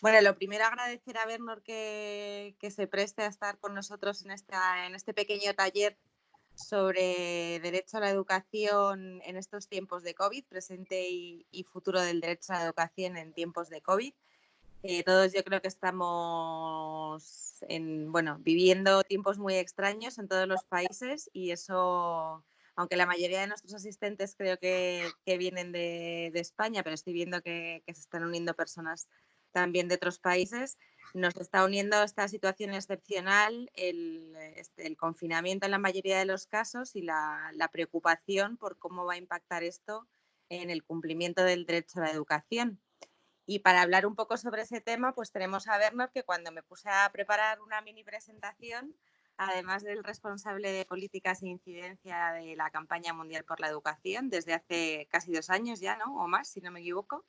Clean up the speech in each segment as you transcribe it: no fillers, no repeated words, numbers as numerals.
Bueno, lo primero agradecer a Bernor que se preste a estar con nosotros en este pequeño taller sobre derecho a la educación en estos tiempos de COVID, presente y futuro del derecho a la educación en tiempos de COVID. Todos yo creo que estamos viviendo tiempos muy extraños en todos los países y eso, aunque la mayoría de nuestros asistentes creo que vienen de España, pero estoy viendo que se están uniendo personas también de otros países, nos está uniendo esta situación excepcional, el confinamiento en la mayoría de los casos y la preocupación por cómo va a impactar esto en el cumplimiento del derecho a la educación. Y para hablar un poco sobre ese tema, pues tenemos a Bernor, que cuando me puse a preparar una mini presentación, además del responsable de políticas e incidencia de la campaña mundial por la educación, desde hace casi 2 años ya, ¿no? O más, si no me equivoco,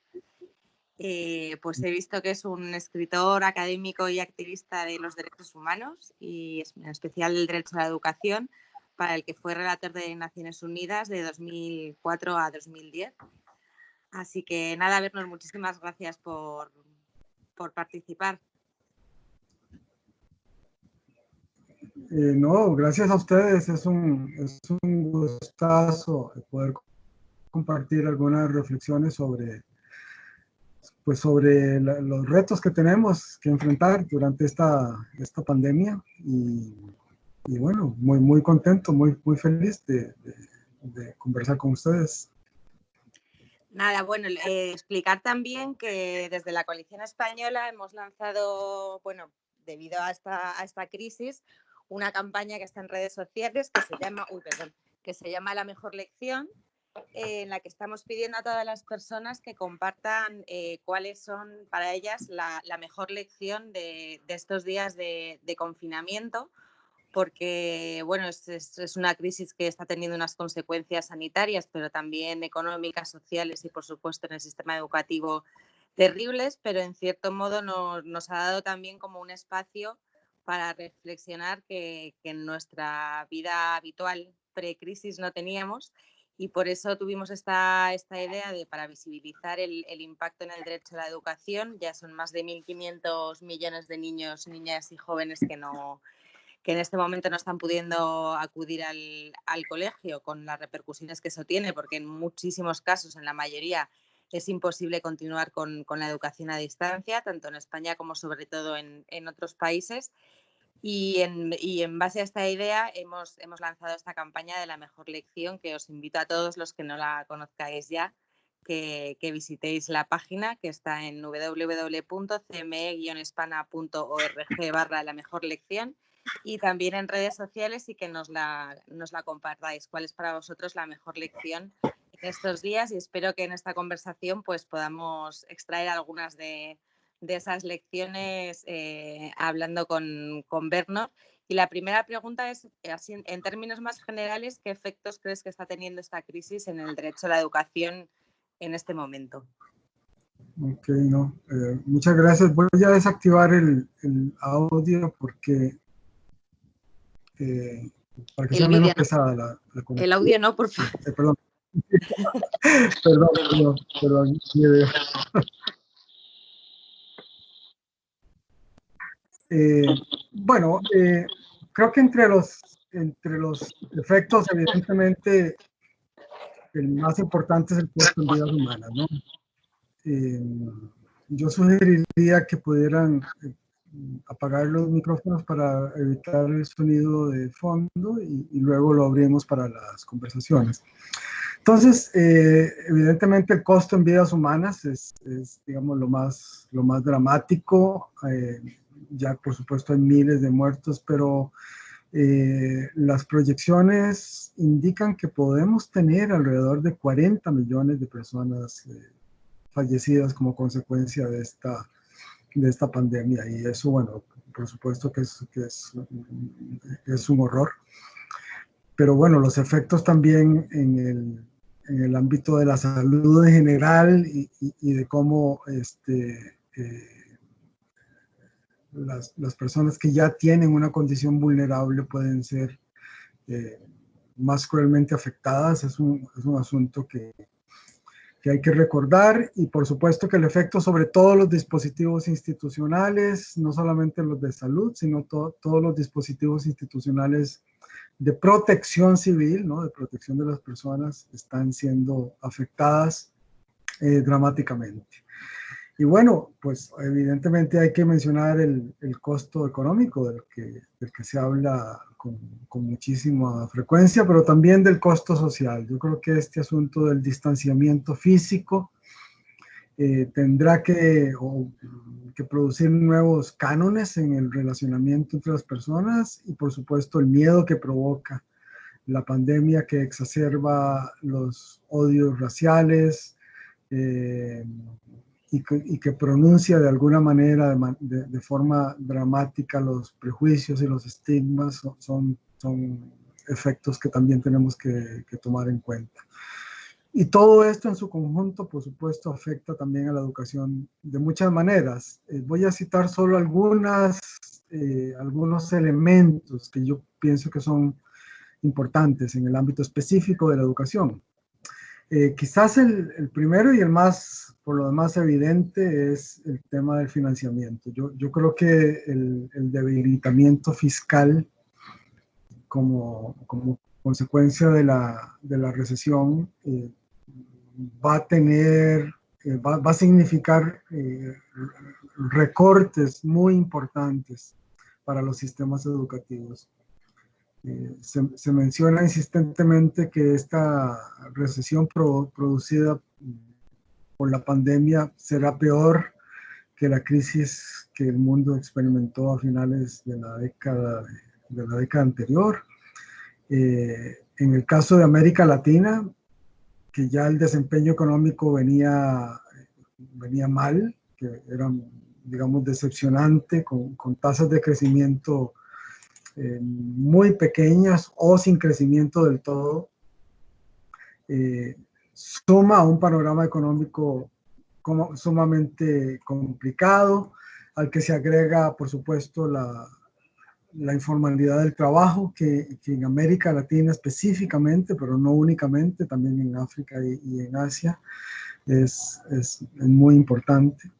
pues he visto que es un escritor, académico y activista de los derechos humanos y en especial el derecho a la educación, para el que fue relator de Naciones Unidas de 2004 a 2010. Así que nada, Bernor, muchísimas gracias por participar. No, gracias a ustedes. Es un gustazo poder compartir algunas reflexiones sobre los retos que tenemos que enfrentar durante esta pandemia. Y bueno, muy contento, muy feliz de conversar con ustedes. Nada, bueno, explicar también que desde la Coalición Española hemos lanzado, bueno, debido a esta crisis, una campaña que está en redes sociales que se llama La Mejor Lección, en la que estamos pidiendo a todas las personas que compartan cuáles son para ellas la mejor lección de estos días de confinamiento, porque bueno, es una crisis que está teniendo unas consecuencias sanitarias, pero también económicas, sociales y por supuesto en el sistema educativo terribles, pero en cierto modo nos ha dado también como un espacio para reflexionar que en nuestra vida habitual pre-crisis no teníamos, y por eso tuvimos esta idea de, para visibilizar el impacto en el derecho a la educación. Ya son más de 1.500 millones de niños, niñas y jóvenes que en este momento no están pudiendo acudir al colegio, con las repercusiones que eso tiene, porque en muchísimos casos, en la mayoría, es imposible continuar con la educación a distancia, tanto en España como sobre todo en otros países. Y en base a esta idea hemos lanzado esta campaña de La Mejor Lección, que os invito a todos los que no la conozcáis ya, que visitéis la página, que está en www.cme-hispana.org/La Mejor Lección, y también en redes sociales, y que nos la compartáis. ¿Cuál es para vosotros la mejor lección en estos días? Y espero que en esta conversación pues podamos extraer algunas de esas lecciones hablando con Bernor. Y la primera pregunta es, así, en términos más generales, ¿qué efectos crees que está teniendo esta crisis en el derecho a la educación en este momento? Ok, no. Muchas gracias. Voy a desactivar el audio porque para que sea menos pesada la conversación. El audio no, por favor. Perdón. Perdón. Bueno, creo que entre los efectos, evidentemente, el más importante es el costo en vidas humanas, ¿no? Yo sugeriría que pudieran apagar los micrófonos para evitar el sonido de fondo y luego lo abrimos para las conversaciones. Entonces, evidentemente el costo en vidas humanas es digamos, lo más dramático. Ya por supuesto hay miles de muertos, pero las proyecciones indican que podemos tener alrededor de 40 millones de personas fallecidas como consecuencia de esta pandemia, y eso, bueno, por supuesto que es un horror. Pero bueno, los efectos también en el ámbito de la salud en general y de cómo las personas que ya tienen una condición vulnerable pueden ser más cruelmente afectadas, es un asunto que que hay que recordar, y por supuesto que el efecto sobre todos los dispositivos institucionales, no solamente los de salud, sino todos los dispositivos institucionales de protección civil, ¿no? De protección de las personas, están siendo afectadas dramáticamente. Y bueno, pues evidentemente hay que mencionar el costo económico del que se habla con muchísima frecuencia, pero también del costo social. Yo creo que este asunto del distanciamiento físico tendrá que producir nuevos cánones en el relacionamiento entre las personas, y por supuesto el miedo que provoca la pandemia, que exacerba los odios raciales, y que pronuncia de alguna manera, de forma dramática, los prejuicios y los estigmas. Son efectos que también tenemos que tomar en cuenta. Y todo esto en su conjunto, por supuesto, afecta también a la educación de muchas maneras. Voy a citar solo algunos elementos que yo pienso que son importantes en el ámbito específico de la educación. Quizás el primero y el más, por lo demás, evidente es el tema del financiamiento. Yo creo que el debilitamiento fiscal como consecuencia de la recesión va a significar recortes muy importantes para los sistemas educativos. Se menciona insistentemente que esta recesión producida por la pandemia será peor que la crisis que el mundo experimentó a finales de la década anterior. En el caso de América Latina, que ya el desempeño económico venía mal, que era, digamos, decepcionante, con tasas de crecimiento muy pequeñas o sin crecimiento del todo, suma a un panorama económico sumamente complicado, al que se agrega, por supuesto, la informalidad del trabajo, que en América Latina específicamente, pero no únicamente, también en África y en Asia, es muy importante.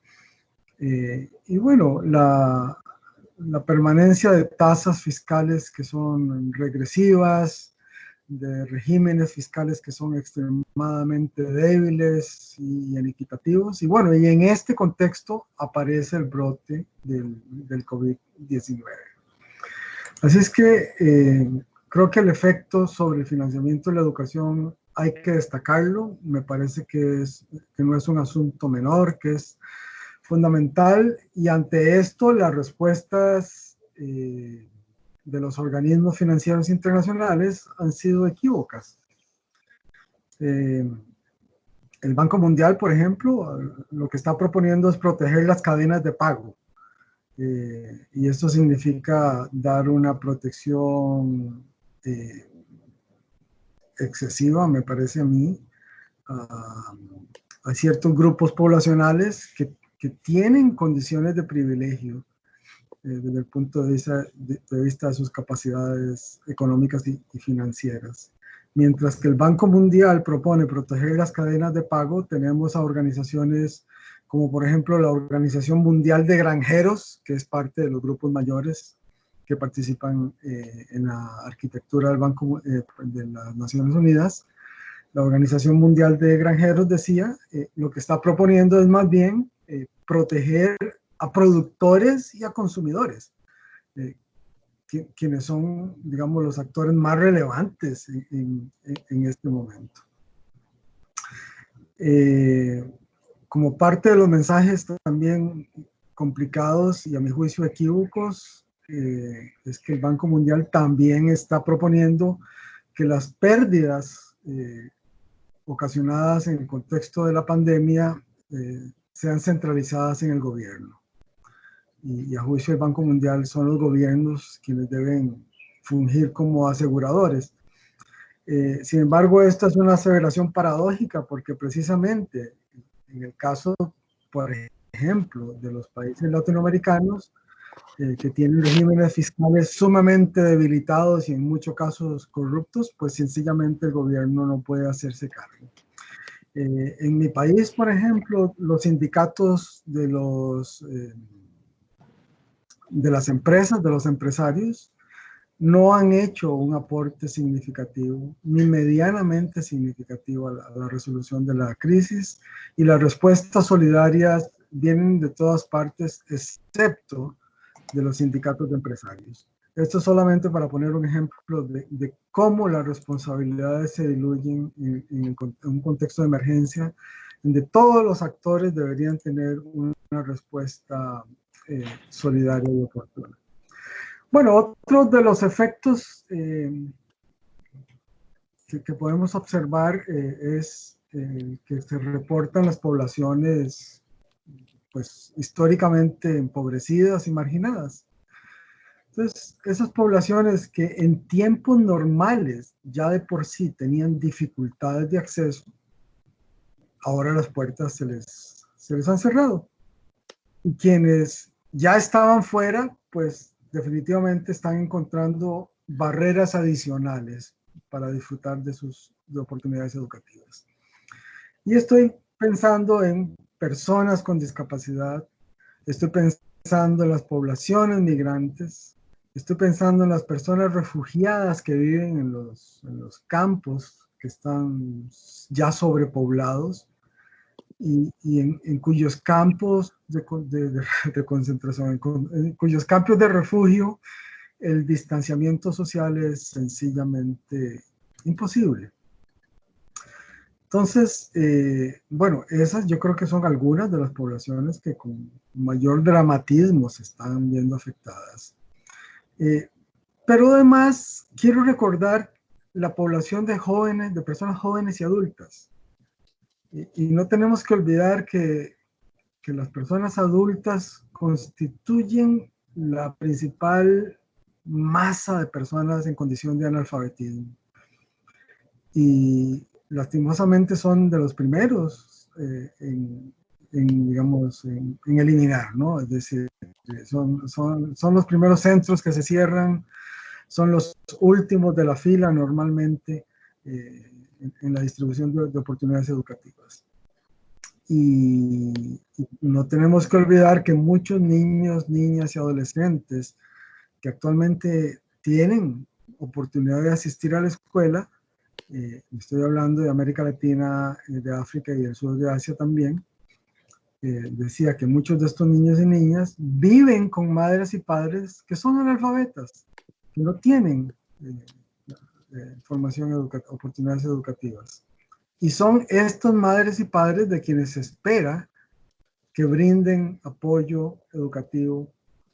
Y bueno, la permanencia de tasas fiscales que son regresivas, de regímenes fiscales que son extremadamente débiles y inequitativos. Y bueno, y en este contexto aparece el brote del COVID-19. Así es que creo que el efecto sobre el financiamiento de la educación hay que destacarlo. Me parece que no es un asunto menor, que es fundamental, y ante esto las respuestas de los organismos financieros internacionales han sido equívocas. El Banco Mundial, por ejemplo, lo que está proponiendo es proteger las cadenas de pago, y esto significa dar una protección excesiva, me parece a mí, a ciertos grupos poblacionales que tienen condiciones de privilegio desde el punto de vista de sus capacidades económicas y financieras. Mientras que el Banco Mundial propone proteger las cadenas de pago, tenemos a organizaciones como por ejemplo la Organización Mundial de Granjeros, que es parte de los grupos mayores que participan en la arquitectura del Banco de las Naciones Unidas. La Organización Mundial de Granjeros decía, lo que está proponiendo es más bien proteger a productores y a consumidores, quienes son, digamos, los actores más relevantes en este momento. Como parte de los mensajes también complicados y a mi juicio equívocos, es que el Banco Mundial también está proponiendo que las pérdidas ocasionadas en el contexto de la pandemia sean centralizadas en el gobierno. Y a juicio del Banco Mundial son los gobiernos quienes deben fungir como aseguradores. Sin embargo, esta es una aseveración paradójica, porque precisamente en el caso, por ejemplo, de los países latinoamericanos, que tienen regímenes fiscales sumamente debilitados y en muchos casos corruptos, pues sencillamente el gobierno no puede hacerse cargo. En mi país, por ejemplo, los sindicatos de las empresas, de los empresarios, no han hecho un aporte significativo, ni medianamente significativo a la resolución de la crisis, y las respuestas solidarias vienen de todas partes, excepto de los sindicatos de empresarios. Esto solamente para poner un ejemplo de cómo las responsabilidades se diluyen en un contexto de emergencia, donde todos los actores deberían tener una respuesta solidaria y oportuna. Bueno, otro de los efectos que podemos observar es que se reportan las poblaciones pues, históricamente empobrecidas y marginadas. Entonces, esas poblaciones que en tiempos normales ya de por sí tenían dificultades de acceso, ahora las puertas se les han cerrado. Y quienes ya estaban fuera, pues definitivamente están encontrando barreras adicionales para disfrutar de oportunidades educativas. Y estoy pensando en personas con discapacidad, estoy pensando en las poblaciones migrantes, estoy pensando en las personas refugiadas que viven en los campos que están ya sobrepoblados y en cuyos campos de concentración, en cuyos campos de refugio el distanciamiento social es sencillamente imposible. Entonces, bueno, esas yo creo que son algunas de las poblaciones que con mayor dramatismo se están viendo afectadas. Pero además, quiero recordar la población de jóvenes, de personas jóvenes y adultas. Y no tenemos que olvidar que las personas adultas constituyen la principal masa de personas en condición de analfabetismo. Y lastimosamente son de los primeros digamos, en eliminar, ¿no? Es decir, son los primeros centros que se cierran, son los últimos de la fila normalmente en la distribución de oportunidades educativas. Y no tenemos que olvidar que muchos niños, niñas y adolescentes que actualmente tienen oportunidad de asistir a la escuela, estoy hablando de América Latina, de África y del sur de Asia también, decía que muchos de estos niños y niñas viven con madres y padres que son analfabetas, que no tienen oportunidades educativas. Y son estas madres y padres de quienes se espera que brinden apoyo educativo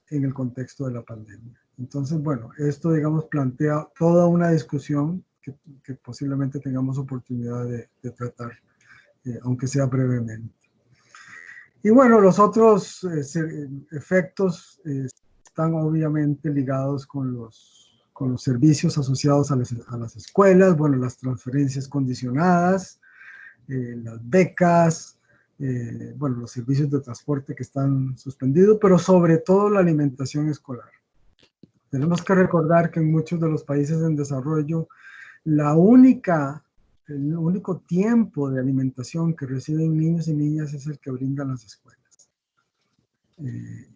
en el contexto de la pandemia. Entonces, bueno, esto, digamos, plantea toda una discusión que posiblemente tengamos oportunidad de tratar, aunque sea brevemente. Y bueno, los otros efectos están obviamente ligados con los servicios asociados a las escuelas, bueno, las transferencias condicionadas, las becas, bueno, los servicios de transporte que están suspendidos, pero sobre todo la alimentación escolar. Tenemos que recordar que en muchos de los países en desarrollo, el único tiempo de alimentación que reciben niños y niñas es el que brindan las escuelas.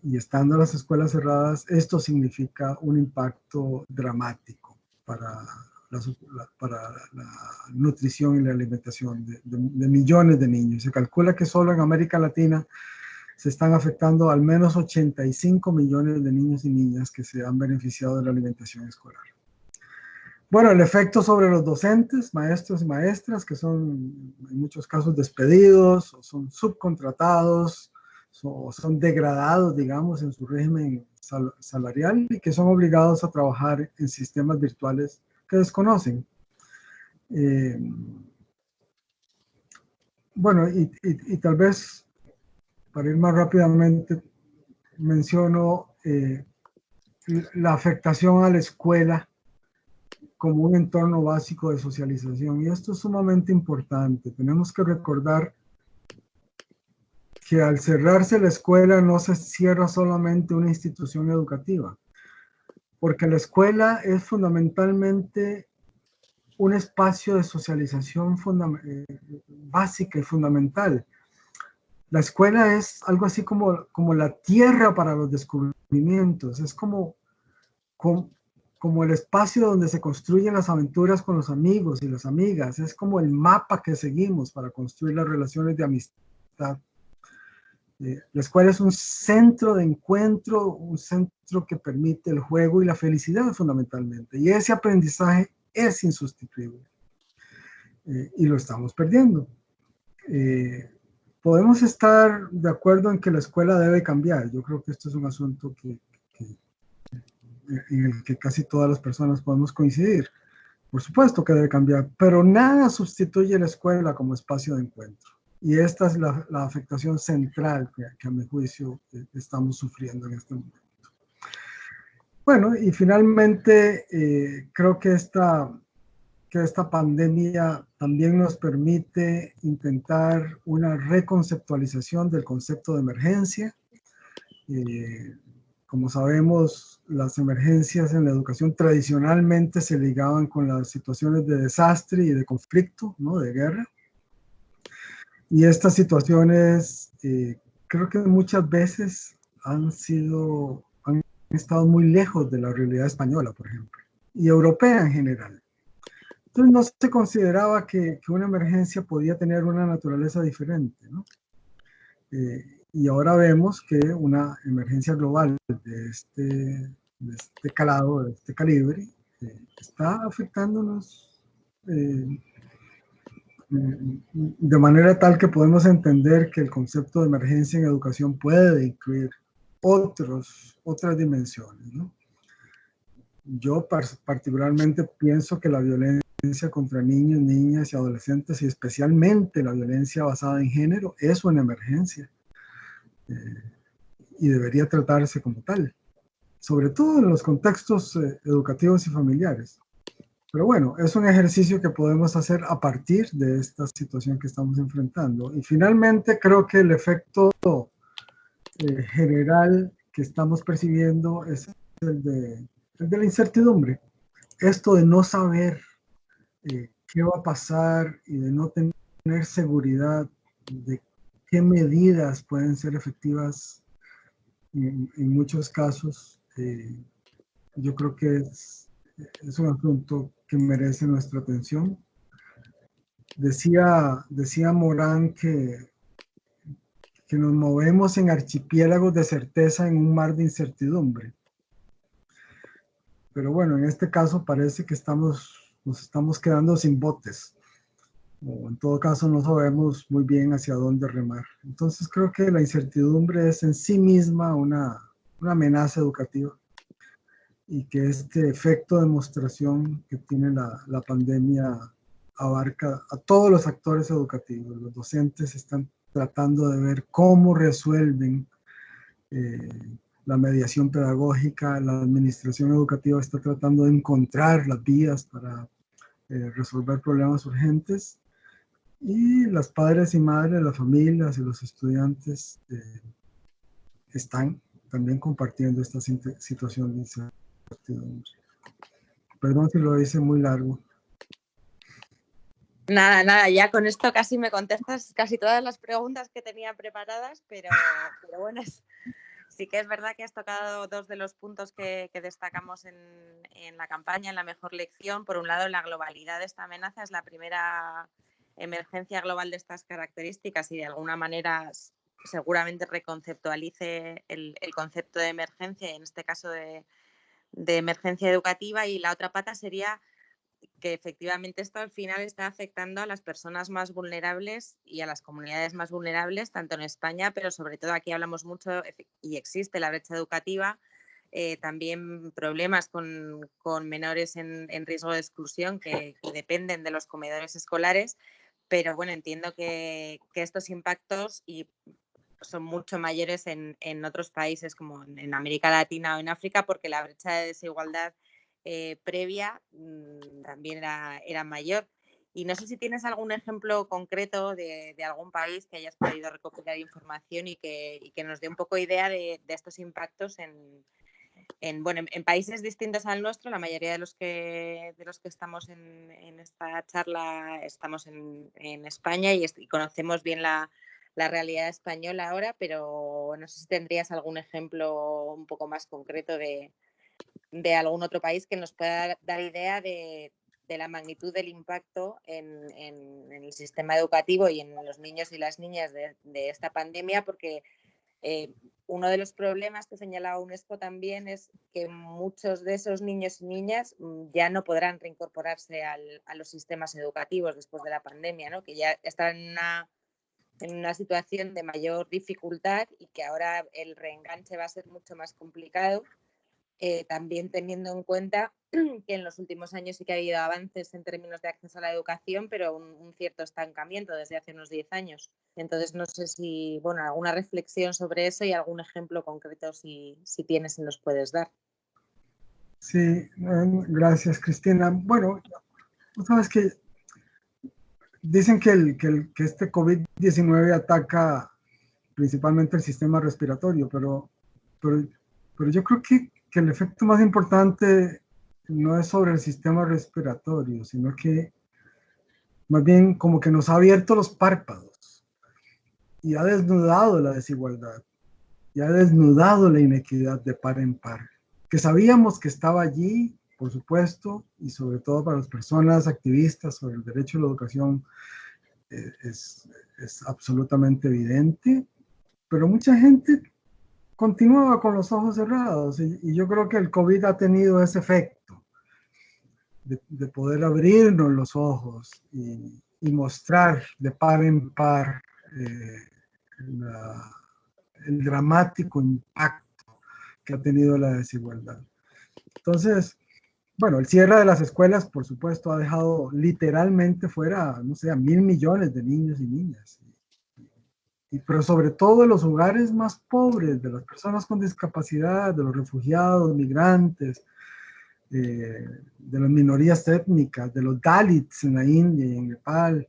Y estando las escuelas cerradas, esto significa un impacto dramático para la nutrición y la alimentación de millones de niños. Se calcula que solo en América Latina se están afectando al menos 85 millones de niños y niñas que se han beneficiado de la alimentación escolar. Bueno, el efecto sobre los docentes, maestros y maestras, que son en muchos casos despedidos o son subcontratados o son degradados, digamos, en su régimen salarial y que son obligados a trabajar en sistemas virtuales que desconocen. Bueno, y tal vez para ir más rápidamente menciono la afectación a la escuela como un entorno básico de socialización, y esto es sumamente importante. Tenemos que recordar que al cerrarse la escuela no se cierra solamente una institución educativa, porque la escuela es fundamentalmente un espacio de socialización básica y fundamental. La escuela es algo así como la tierra para los descubrimientos, es como el espacio donde se construyen las aventuras con los amigos y las amigas, es como el mapa que seguimos para construir las relaciones de amistad. La escuela es un centro de encuentro, un centro que permite el juego y la felicidad fundamentalmente, y ese aprendizaje es insustituible, y lo estamos perdiendo. Podemos estar de acuerdo en que la escuela debe cambiar. Yo creo que esto es un asunto en el que casi todas las personas podemos coincidir. Por supuesto que debe cambiar, pero nada sustituye la escuela como espacio de encuentro. Y esta es la afectación central que a mi juicio estamos sufriendo en este momento. Bueno, y finalmente creo que esta pandemia también nos permite intentar una reconceptualización del concepto de emergencia. Como sabemos, las emergencias en la educación tradicionalmente se ligaban con las situaciones de desastre y de conflicto, ¿no? De guerra. Y estas situaciones creo que muchas veces han estado muy lejos de la realidad española, por ejemplo, y europea en general. Entonces no se consideraba que una emergencia podía tener una naturaleza diferente, ¿no? Y ahora vemos que una emergencia global de este calado, de este calibre, está afectándonos de manera tal que podemos entender que el concepto de emergencia en educación puede incluir otras dimensiones, ¿no? Yo particularmente pienso que la violencia contra niños, niñas y adolescentes, y especialmente la violencia basada en género, es una emergencia y debería tratarse como tal, sobre todo en los contextos educativos y familiares. Pero bueno, es un ejercicio que podemos hacer a partir de esta situación que estamos enfrentando. Y finalmente creo que el efecto general que estamos percibiendo es el de la incertidumbre. Esto de no saber qué va a pasar y de no tener seguridad de qué medidas pueden ser efectivas en muchos casos, yo creo que es un asunto que merece nuestra atención. Decía Morán que nos movemos en archipiélagos de certeza en un mar de incertidumbre. Pero bueno, en este caso parece que nos estamos quedando sin botes, o en todo caso no sabemos muy bien hacia dónde remar. Entonces creo que la incertidumbre es en sí misma una amenaza educativa, y que este efecto de demostración que tiene la pandemia abarca a todos los actores educativos. Los docentes están tratando de ver cómo resuelven la mediación pedagógica, la administración educativa está tratando de encontrar las vías para resolver problemas urgentes, y las padres y madres, las familias y los estudiantes están también compartiendo esta situación de incertidumbre. Perdón si lo hice muy largo. Nada, ya con esto casi me contestas casi todas las preguntas que tenía preparadas, pero bueno, sí que es verdad que has tocado dos de los puntos que destacamos en la campaña, en la mejor lección. Por un lado, la globalidad de esta amenaza es la primera emergencia global de estas características y de alguna manera seguramente reconceptualice el concepto de emergencia, en este caso de emergencia educativa. Y la otra pata sería que efectivamente esto al final está afectando a las personas más vulnerables y a las comunidades más vulnerables, tanto en España, pero sobre todo aquí hablamos mucho y existe la brecha educativa, también problemas con menores en riesgo de exclusión que dependen de los comedores escolares, pero bueno, entiendo que estos impactos son mucho mayores en otros países como en América Latina o en África, porque la brecha de desigualdad previa también era mayor. Y no sé si tienes algún ejemplo concreto de algún país que hayas podido recopilar información y que nos dé un poco idea de estos impactos bueno, en países distintos al nuestro, la mayoría de los que estamos en esta charla estamos en España y conocemos bien la realidad española ahora, pero no sé si tendrías algún ejemplo un poco más concreto de algún otro país que nos pueda dar idea de la magnitud del impacto en el sistema educativo y en los niños y las niñas de esta pandemia, porque uno de los problemas que señalaba UNESCO también es que muchos de esos niños y niñas ya no podrán reincorporarse a los sistemas educativos después de la pandemia, ¿no? Que ya están en una situación de mayor dificultad y que ahora el reenganche va a ser mucho más complicado. También teniendo en cuenta que en los últimos años sí que ha habido avances en términos de acceso a la educación, pero un cierto estancamiento desde hace unos 10 años. Entonces, no sé si, bueno, alguna reflexión sobre eso y algún ejemplo concreto, si tienes y nos puedes dar. Sí, gracias, Cristina. Bueno, tú sabes que dicen que este COVID-19 ataca principalmente el sistema respiratorio, pero yo creo que el efecto más importante no es sobre el sistema respiratorio, sino que más bien como que nos ha abierto los párpados y ha desnudado la desigualdad, y ha desnudado la inequidad de par en par, que sabíamos que estaba allí, por supuesto, y sobre todo para las personas activistas sobre el derecho a la educación es absolutamente evidente, pero mucha gente continuaba con los ojos cerrados y yo creo que el COVID ha tenido ese efecto de poder abrirnos los ojos y mostrar de par en par el dramático impacto que ha tenido la desigualdad. Entonces, bueno, el cierre de las escuelas, por supuesto, ha dejado literalmente fuera, no sé, a 1.000 millones de niños y niñas. Pero sobre todo de los hogares más pobres, de las personas con discapacidad, de los refugiados, migrantes, de las minorías étnicas, de los Dalits en la India y en Nepal.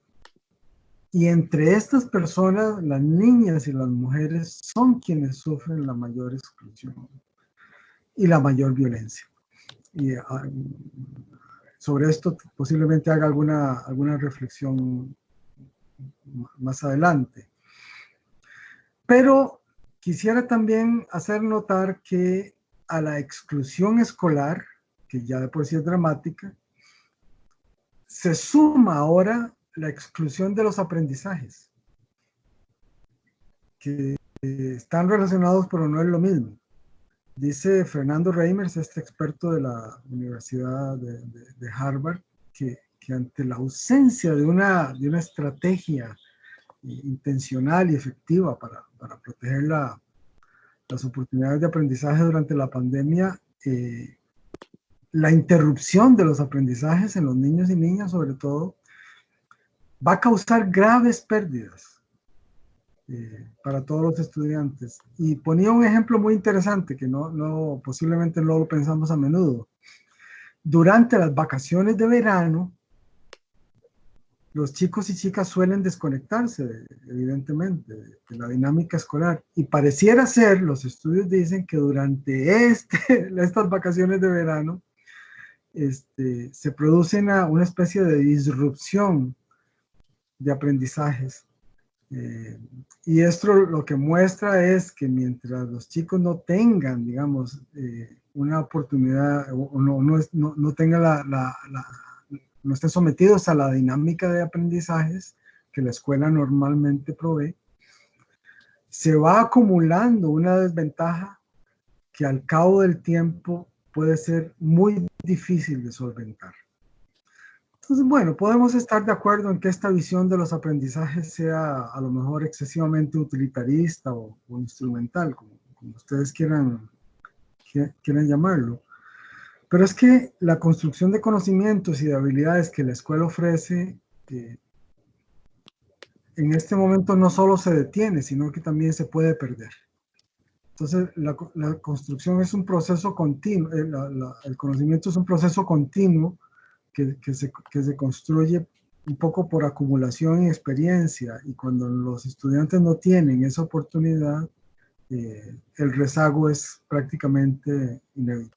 Y entre estas personas, las niñas y las mujeres son quienes sufren la mayor exclusión y la mayor violencia. Y sobre esto posiblemente haga alguna reflexión más adelante. Pero quisiera también hacer notar que a la exclusión escolar, que ya de por sí es dramática, se suma ahora la exclusión de los aprendizajes, que están relacionados pero no es lo mismo. Dice Fernando Reimers, este experto de la Universidad de Harvard, que ante la ausencia de una estrategia intencional y efectiva para proteger las oportunidades de aprendizaje durante la pandemia, la interrupción de los aprendizajes en los niños y niñas, sobre todo, va a causar graves pérdidas para todos los estudiantes. Y ponía un ejemplo muy interesante que posiblemente no lo pensamos a menudo. Durante las vacaciones de verano, los chicos y chicas suelen desconectarse, evidentemente, de la dinámica escolar. Y pareciera ser, los estudios dicen que durante estas vacaciones de verano, se produce una especie de disrupción de aprendizajes. Y esto lo que muestra es que mientras los chicos no tengan, digamos, una oportunidad o no tengan no estén sometidos a la dinámica de aprendizajes que la escuela normalmente provee, se va acumulando una desventaja que al cabo del tiempo puede ser muy difícil de solventar. Entonces, bueno, podemos estar de acuerdo en que esta visión de los aprendizajes sea a lo mejor excesivamente utilitarista o instrumental, como ustedes quieran llamarlo. Pero es que la construcción de conocimientos y de habilidades que la escuela ofrece en este momento no solo se detiene, sino que también se puede perder. Entonces, la construcción es un proceso continuo, el conocimiento es un proceso continuo que se construye un poco por acumulación y experiencia, y cuando los estudiantes no tienen esa oportunidad, el rezago es prácticamente inevitable.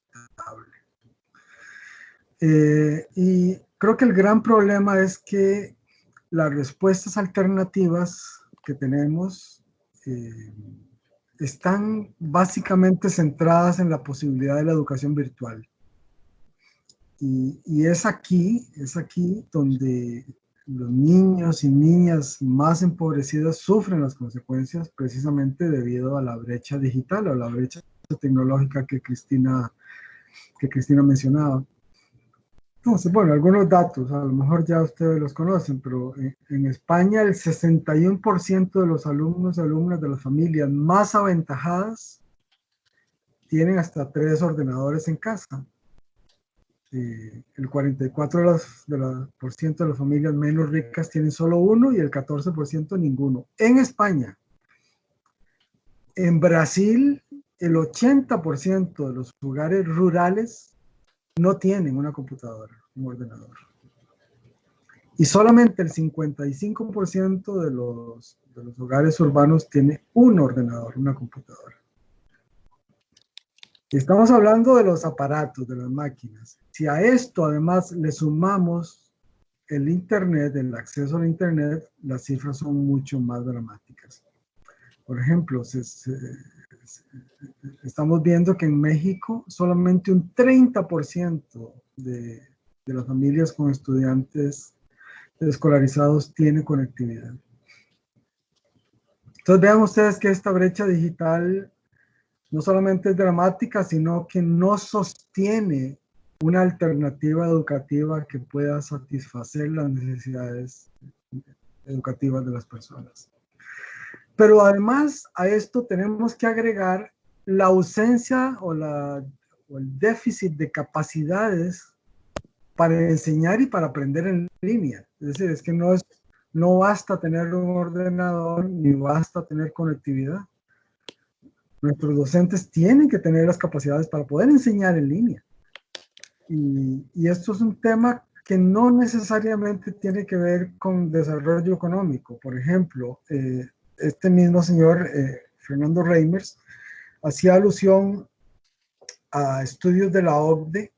Y creo que el gran problema es que las respuestas alternativas que tenemos están básicamente centradas en la posibilidad de la educación virtual. Y es aquí donde los niños y niñas más empobrecidas sufren las consecuencias precisamente debido a la brecha digital o la brecha tecnológica que Cristina mencionaba. Entonces, bueno, algunos datos, a lo mejor ya ustedes los conocen, pero en España el 61% de los alumnos y alumnas de las familias más aventajadas tienen hasta 3 ordenadores en casa. El 44% de las familias menos ricas tienen solo uno y el 14% ninguno. En España. En Brasil, el 80% de los hogares rurales no tienen una computadora, un ordenador. Y solamente el 55% de los hogares urbanos tiene un ordenador, una computadora. Y estamos hablando de los aparatos, de las máquinas. Si a esto además le sumamos el Internet, el acceso al Internet, las cifras son mucho más dramáticas. Por ejemplo, estamos viendo que en México solamente un 30% de las familias con estudiantes escolarizados tiene conectividad. Entonces vean ustedes que esta brecha digital no solamente es dramática, sino que no sostiene una alternativa educativa que pueda satisfacer las necesidades educativas de las personas. Pero además a esto tenemos que agregar la ausencia o el déficit de capacidades para enseñar y para aprender en línea. Es decir, es que no basta tener un ordenador ni basta tener conectividad. Nuestros docentes tienen que tener las capacidades para poder enseñar en línea. Y esto es un tema que no necesariamente tiene que ver con desarrollo económico. Por ejemplo, este mismo señor, Fernando Reimers, hacía alusión a estudios de la OCDE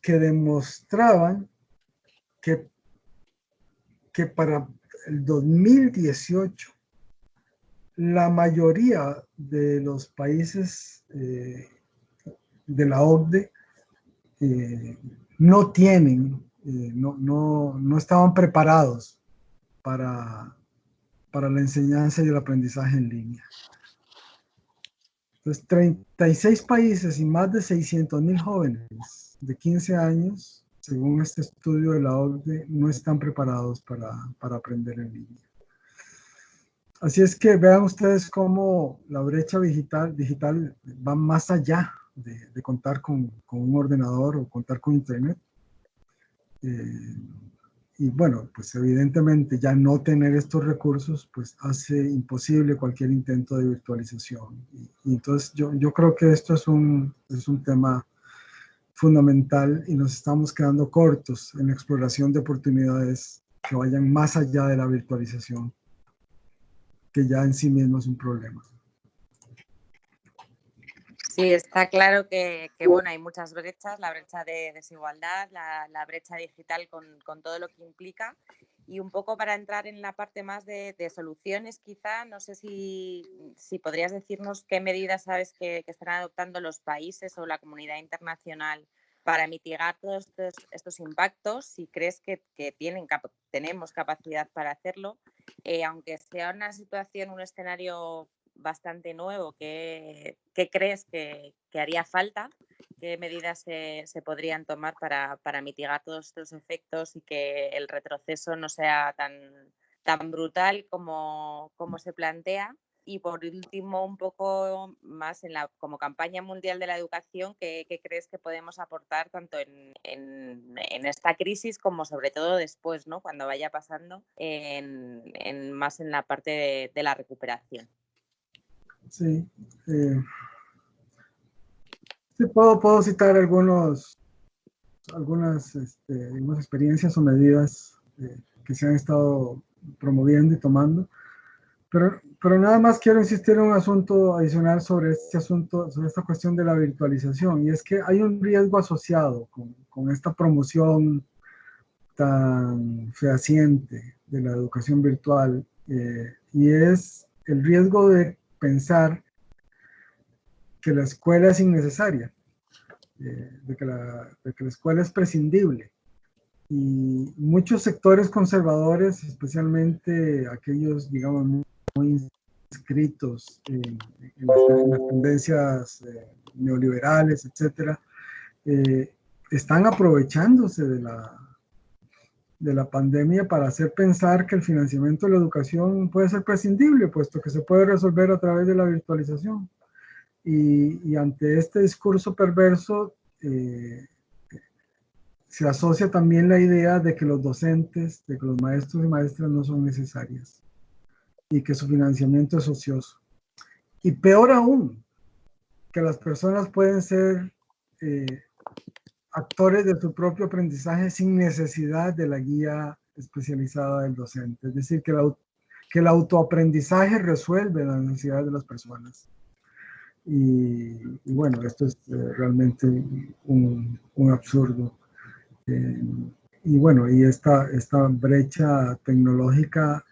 que demostraban que para el 2018 la mayoría de los países de la OCDE no tienen, no estaban preparados para la enseñanza y el aprendizaje en línea. Entonces, 36 países y más de 600,000 jóvenes de 15 años, según este estudio de la OCDE, no están preparados para aprender en línea. Así es que vean ustedes cómo la brecha digital va más allá de contar con un ordenador o contar con Internet. Y bueno, pues evidentemente ya no tener estos recursos pues hace imposible cualquier intento de virtualización. Y entonces yo creo que esto es un tema fundamental y nos estamos quedando cortos en la exploración de oportunidades que vayan más allá de la virtualización, que ya en sí mismo es un problema. Sí, está claro que bueno, hay muchas brechas, la brecha de desigualdad, la brecha digital con todo lo que implica. Y un poco para entrar en la parte más de soluciones, quizá, no sé si podrías decirnos qué medidas sabes que están adoptando los países o la comunidad internacional para mitigar todos estos impactos, si crees que tenemos capacidad para hacerlo, aunque sea una situación, un escenario bastante nuevo, ¿qué crees que haría falta? ¿Qué medidas se podrían tomar para mitigar todos estos efectos y que el retroceso no sea tan brutal como se plantea? Y por último, un poco más como campaña mundial de la educación, ¿qué crees que podemos aportar tanto en esta crisis como sobre todo después, ¿no? Cuando vaya pasando, más en la parte de la recuperación? Sí, sí puedo citar algunas experiencias o medidas que se han estado promoviendo y tomando, pero nada más quiero insistir en un asunto adicional sobre este asunto, sobre esta cuestión de la virtualización, y es que hay un riesgo asociado con esta promoción tan fehaciente de la educación virtual, y es el riesgo de pensar que la escuela es innecesaria, de que la escuela es prescindible. Y muchos sectores conservadores, especialmente aquellos, digamos, muy inscritos en las tendencias neoliberales, etcétera, están aprovechándose de la pandemia para hacer pensar que el financiamiento de la educación puede ser prescindible, puesto que se puede resolver a través de la virtualización. Y ante este discurso perverso, se asocia también la idea de que los docentes, de que los maestros y maestras no son necesarias y que su financiamiento es ocioso. Y peor aún, que las personas pueden ser actores de su propio aprendizaje sin necesidad de la guía especializada del docente. Es decir, que el autoaprendizaje resuelve las necesidades de las personas. Y bueno, esto es realmente un absurdo. Y bueno, y esta brecha tecnológica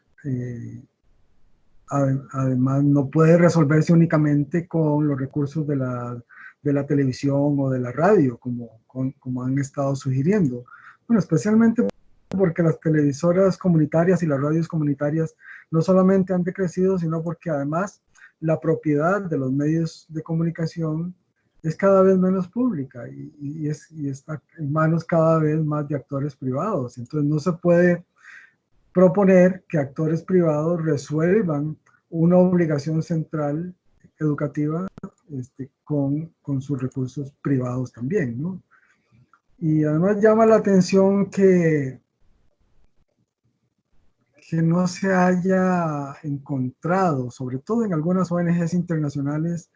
además no puede resolverse únicamente con los recursos de la televisión o de la radio, como han estado sugiriendo. Bueno, especialmente porque las televisoras comunitarias y las radios comunitarias no solamente han decrecido, sino porque además la propiedad de los medios de comunicación es cada vez menos pública y está en manos cada vez más de actores privados. Entonces no se puede proponer que actores privados resuelvan una obligación central educativa con sus recursos privados también, ¿no? Y además llama la atención que no se haya encontrado, sobre todo en algunas ONGs internacionales,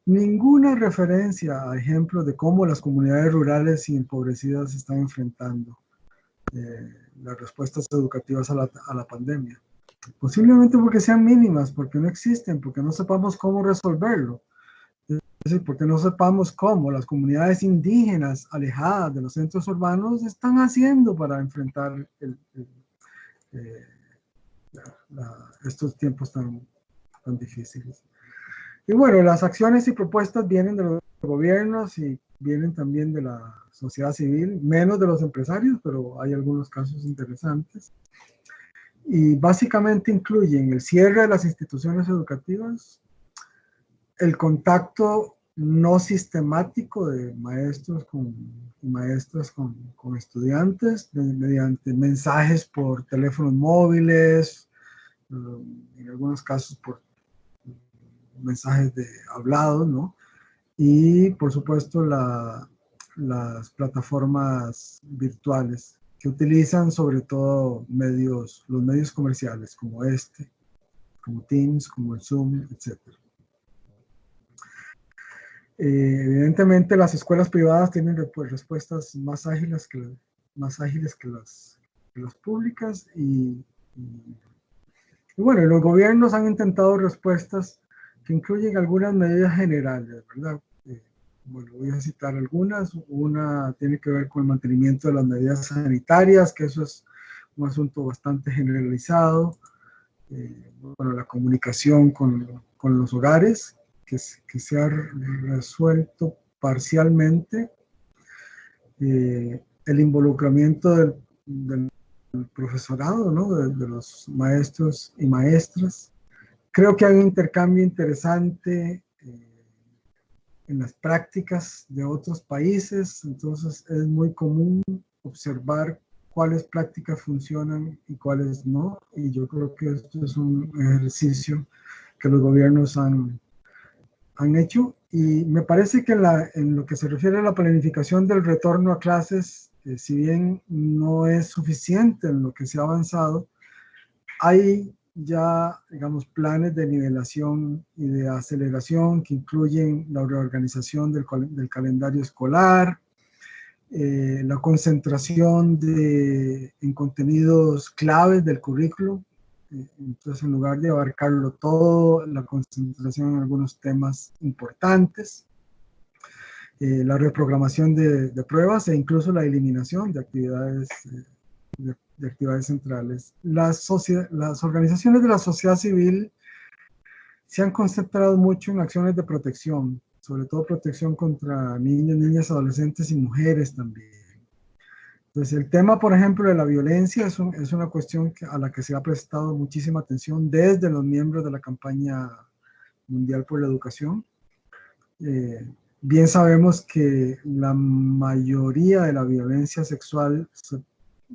ninguna referencia a ejemplos de cómo las comunidades rurales y empobrecidas están enfrentando las respuestas educativas a la pandemia. Posiblemente porque sean mínimas, porque no existen, porque no sepamos cómo resolverlo. Es decir, porque no sepamos cómo las comunidades indígenas alejadas de los centros urbanos están haciendo para enfrentar estos tiempos tan difíciles. Y bueno, las acciones y propuestas vienen de los gobiernos y vienen también de la sociedad civil, menos de los empresarios, pero hay algunos casos interesantes. Y básicamente incluyen el cierre de las instituciones educativas, el contacto no sistemático de maestros y maestras con estudiantes mediante mensajes por teléfonos móviles, en algunos casos por mensajes de hablados, ¿no? Y por supuesto las plataformas virtuales que utilizan sobre todo los medios comerciales como como Teams, como el Zoom, etc. Evidentemente las escuelas privadas tienen respuestas más ágiles que las públicas y bueno, los gobiernos han intentado respuestas que incluyen algunas medidas generales, ¿verdad? Bueno, voy a citar algunas. Una tiene que ver con el mantenimiento de las medidas sanitarias, que eso es un asunto bastante generalizado. Bueno, la comunicación con los hogares, que se ha resuelto parcialmente. El involucramiento del profesorado, ¿no? De los maestros y maestras. Creo que hay un intercambio interesante en las prácticas de otros países, entonces es muy común observar cuáles prácticas funcionan y cuáles no, y yo creo que esto es un ejercicio que los gobiernos han hecho, y me parece que en lo que se refiere a la planificación del retorno a clases, si bien no es suficiente en lo que se ha avanzado, hay ya, digamos, planes de nivelación y de aceleración que incluyen la reorganización del calendario escolar, la concentración en contenidos claves del currículo, Entonces, en lugar de abarcarlo todo, la concentración en algunos temas importantes, la reprogramación de pruebas e incluso la eliminación de actividades, de actividades centrales. Las organizaciones de la sociedad civil se han concentrado mucho en acciones de protección, sobre todo protección contra niños, niñas, adolescentes y mujeres también. Entonces, el tema, por ejemplo, de la violencia es una cuestión a la que se ha prestado muchísima atención desde los miembros de la campaña mundial por la educación. Bien sabemos que la mayoría de la violencia sexual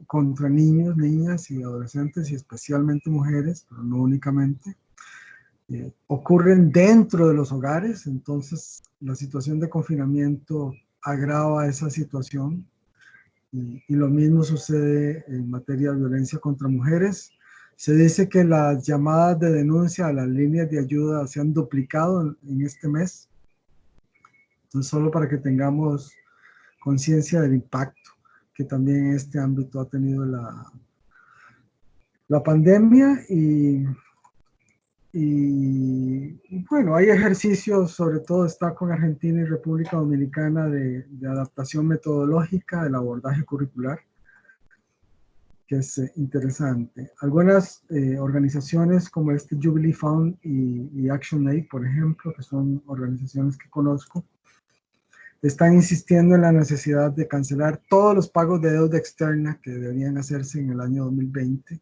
contra niños, niñas y adolescentes, y especialmente mujeres, pero no únicamente, ocurren dentro de los hogares. Entonces, la situación de confinamiento agrava esa situación. Y lo mismo sucede en materia de violencia contra mujeres. Se dice que las llamadas de denuncia a las líneas de ayuda se han duplicado en este mes. Entonces, solo para que tengamos conciencia del impacto que también en este ámbito ha tenido la pandemia. Y bueno, hay ejercicios, sobre todo está con Argentina y República Dominicana, de adaptación metodológica del abordaje curricular, que es interesante. Algunas organizaciones como este Jubilee Fund y ActionAid, por ejemplo, que son organizaciones que conozco, están insistiendo en la necesidad de cancelar todos los pagos de deuda externa que deberían hacerse en el año 2020.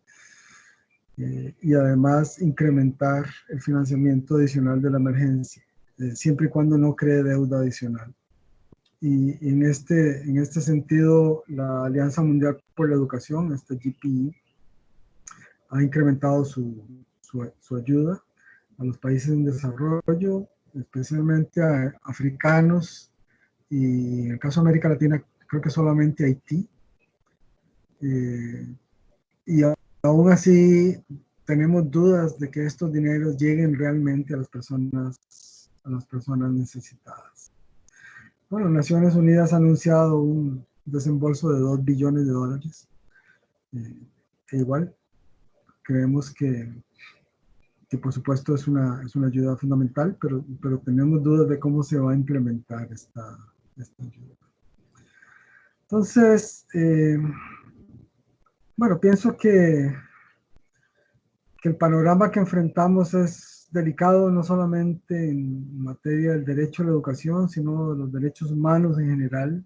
Y además incrementar el financiamiento adicional de la emergencia, siempre y cuando no cree deuda adicional. Y en este sentido, la Alianza Mundial por la Educación, GPE, ha incrementado su ayuda a los países en desarrollo, especialmente a africanos, y en el caso de América Latina, creo que solamente Haití. Y aún así, tenemos dudas de que estos dineros lleguen realmente a las personas necesitadas. Bueno, Naciones Unidas ha anunciado un desembolso de $2 billones. Que igual creemos que por supuesto es una ayuda fundamental, pero tenemos dudas de cómo se va a implementar esta ayuda. Entonces, bueno, pienso que el panorama que enfrentamos es delicado, no solamente en materia del derecho a la educación, sino de los derechos humanos en general.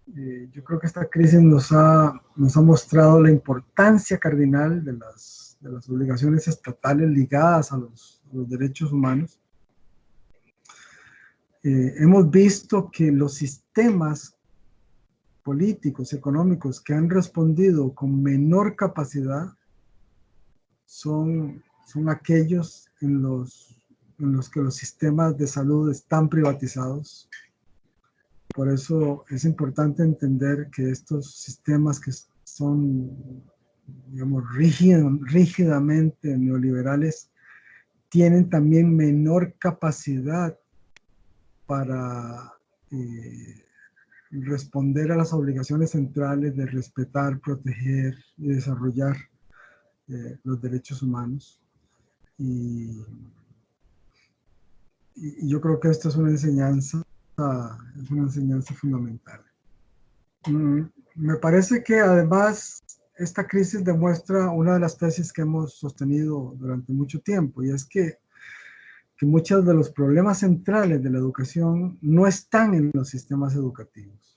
Yo creo que esta crisis nos ha mostrado la importancia cardinal de las obligaciones estatales ligadas a los derechos humanos. Hemos visto que los sistemas políticos, económicos que han respondido con menor capacidad son aquellos en los que los sistemas de salud están privatizados. Por eso es importante entender que estos sistemas que son, digamos, rígidamente neoliberales, tienen también menor capacidad para responder a las obligaciones centrales de respetar, proteger y desarrollar los derechos humanos. Y yo creo que esto es una enseñanza fundamental. Me parece que además esta crisis demuestra una de las tesis que hemos sostenido durante mucho tiempo, y es que muchos de los problemas centrales de la educación no están en los sistemas educativos,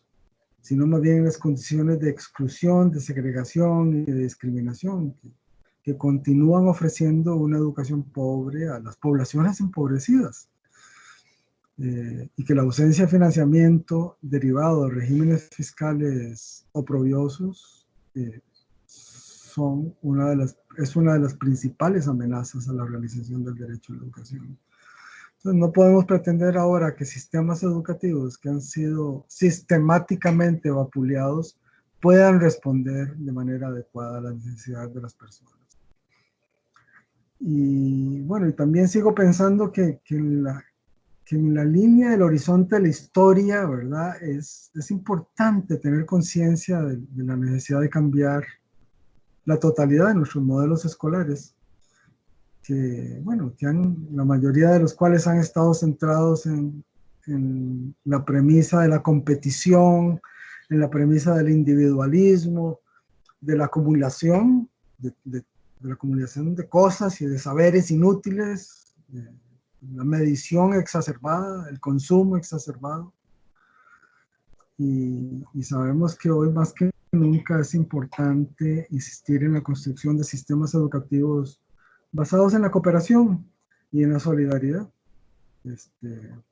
sino más bien en las condiciones de exclusión, de segregación y de discriminación que continúan ofreciendo una educación pobre a las poblaciones empobrecidas. Y que la ausencia de financiamiento derivado de regímenes fiscales oprobiosos es una de las principales amenazas a la realización del derecho a la educación. Entonces, no podemos pretender ahora que sistemas educativos que han sido sistemáticamente vapuleados puedan responder de manera adecuada a las necesidades de las personas. Y bueno, y también sigo pensando que en la línea del horizonte de la historia, ¿verdad? Es importante tener conciencia de la necesidad de cambiar la totalidad de nuestros modelos escolares, que, bueno, la mayoría de los cuales han estado centrados en la premisa de la competición, en la premisa del individualismo, de la acumulación, de la acumulación de cosas y de saberes inútiles, la medición exacerbada, el consumo exacerbado. Y sabemos que hoy más que nunca es importante insistir en la construcción de sistemas educativos basados en la cooperación y en la solidaridad.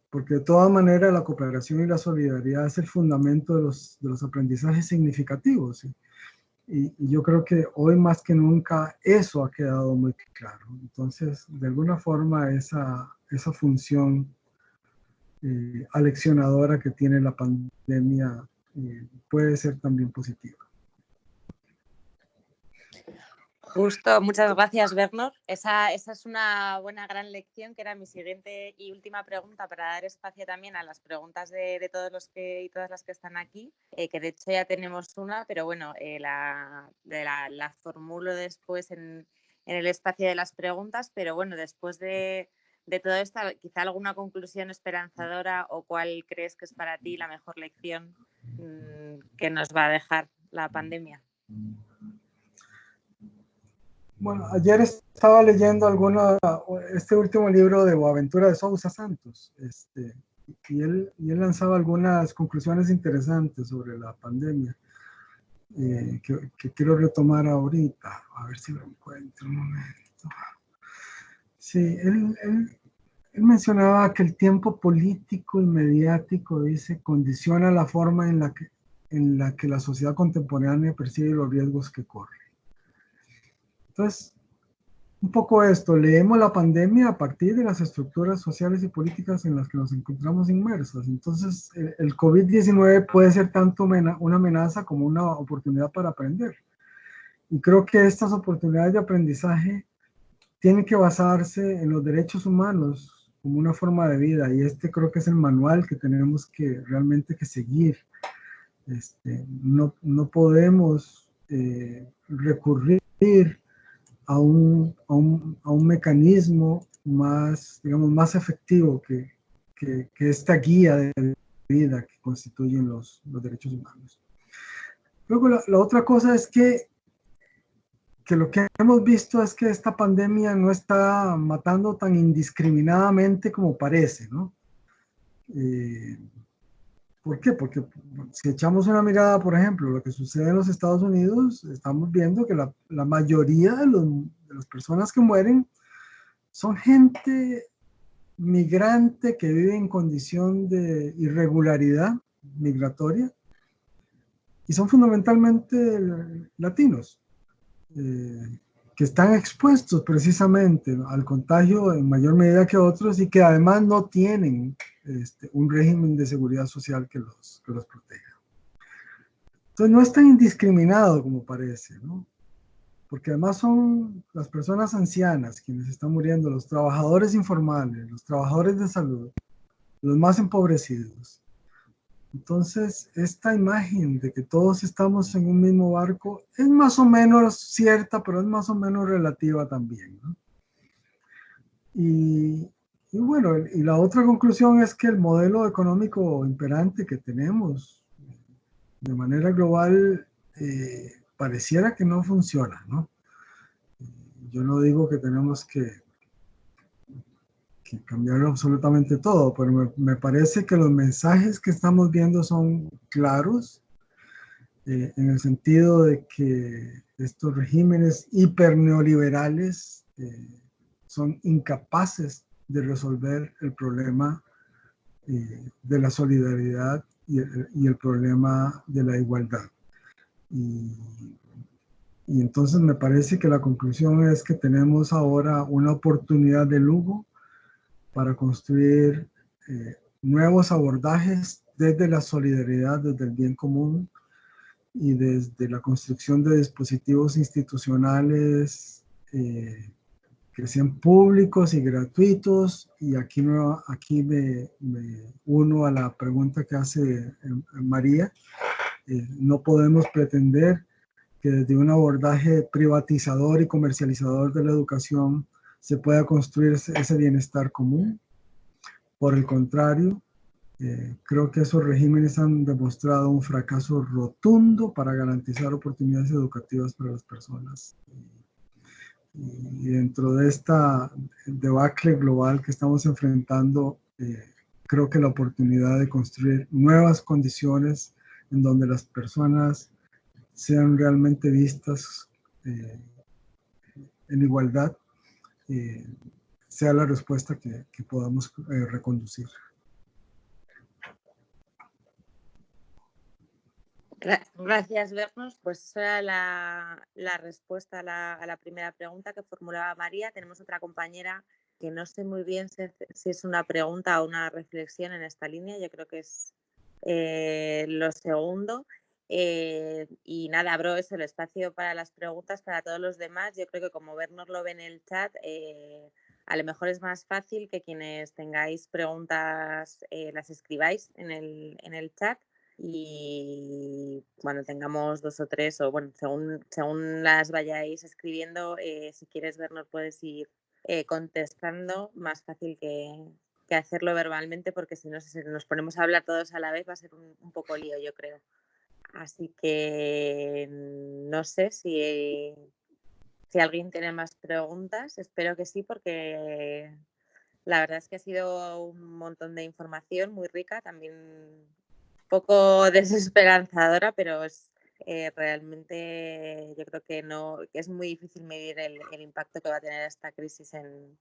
Porque de todas maneras la cooperación y la solidaridad es el fundamento de los aprendizajes significativos. ¿Sí? Y yo creo que hoy más que nunca eso ha quedado muy claro. Entonces, de alguna forma, esa función aleccionadora que tiene la pandemia puede ser también positiva. Justo, muchas gracias, Bernard. Esa es una buena gran lección, que era mi siguiente y última pregunta, para dar espacio también a las preguntas de todos los y todas las que están aquí, que de hecho ya tenemos una, pero bueno, la formulo después en el espacio de las preguntas. Pero bueno, después de todo esto, quizá alguna conclusión esperanzadora, o cuál crees que es para ti la mejor lección que nos va a dejar la pandemia. Bueno, ayer estaba leyendo este último libro de Boaventura de Sousa Santos, y él lanzaba algunas conclusiones interesantes sobre la pandemia, que quiero retomar ahorita, a ver si lo encuentro un momento. Sí, él mencionaba que el tiempo político y mediático, dice, condiciona la forma en la que la sociedad contemporánea percibe los riesgos que corre. Entonces, un poco esto, leemos la pandemia a partir de las estructuras sociales y políticas en las que nos encontramos inmersos. Entonces, el COVID-19 puede ser tanto una amenaza como una oportunidad para aprender. Y creo que estas oportunidades de aprendizaje tienen que basarse en los derechos humanos como una forma de vida. Y creo que es el manual que tenemos que realmente que seguir. No podemos recurrir a un mecanismo más, digamos, más efectivo que esta guía de vida que constituyen los derechos humanos. Luego, la otra cosa es que lo que hemos visto es que esta pandemia no está matando tan indiscriminadamente como parece, ¿no? ¿Por qué? Porque si echamos una mirada, por ejemplo, lo que sucede en los Estados Unidos, estamos viendo que la mayoría de las personas que mueren son gente migrante que vive en condición de irregularidad migratoria, y son fundamentalmente latinos, que están expuestos precisamente al contagio en mayor medida que otros, y que además no tienen un régimen de seguridad social que los proteja. Entonces no es tan indiscriminado como parece, ¿no? Porque además son las personas ancianas quienes están muriendo, los trabajadores informales, los trabajadores de salud, los más empobrecidos. Entonces, esta imagen de que todos estamos en un mismo barco es más o menos cierta, pero es más o menos relativa también, ¿no? Y bueno, y la otra conclusión es que el modelo económico imperante que tenemos de manera global pareciera que no funciona, ¿no? Yo no digo que tenemos que cambiarlo absolutamente todo, pero me parece que los mensajes que estamos viendo son claros, en el sentido de que estos regímenes hiperneoliberales son incapaces de resolver el problema de la solidaridad y el problema de la igualdad. Y entonces me parece que la conclusión es que tenemos ahora una oportunidad de lujo para construir nuevos abordajes desde la solidaridad, desde el bien común, y desde la construcción de dispositivos institucionales que sean públicos y gratuitos. Y aquí me uno a la pregunta que hace María. No podemos pretender que desde un abordaje privatizador y comercializador de la educación se pueda construir ese bienestar común. Por el contrario, creo que esos regímenes han demostrado un fracaso rotundo para garantizar oportunidades educativas para las personas. Y dentro de esta debacle global que estamos enfrentando, creo que la oportunidad de construir nuevas condiciones en donde las personas sean realmente vistas en igualdad, sea la respuesta que podamos reconducir. Gracias, Bernos. Pues esa era la respuesta a la primera pregunta que formulaba María. Tenemos otra compañera que no sé muy bien si es una pregunta o una reflexión en esta línea. Yo creo que es lo segundo. Y nada, abro el espacio para las preguntas para todos los demás. Yo creo que como Bernos lo ve en el chat, a lo mejor es más fácil que quienes tengáis preguntas las escribáis en el chat. Y cuando tengamos 2 o 3, o bueno, según las vayáis escribiendo, si quieres vernos puedes ir contestando, más fácil que hacerlo verbalmente, porque si no, si nos ponemos a hablar todos a la vez va a ser un poco lío, yo creo. Así que no sé si alguien tiene más preguntas. Espero que sí, porque la verdad es que ha sido un montón de información muy rica, también poco desesperanzadora, pero es realmente yo creo que es muy difícil medir el impacto que va a tener esta crisis en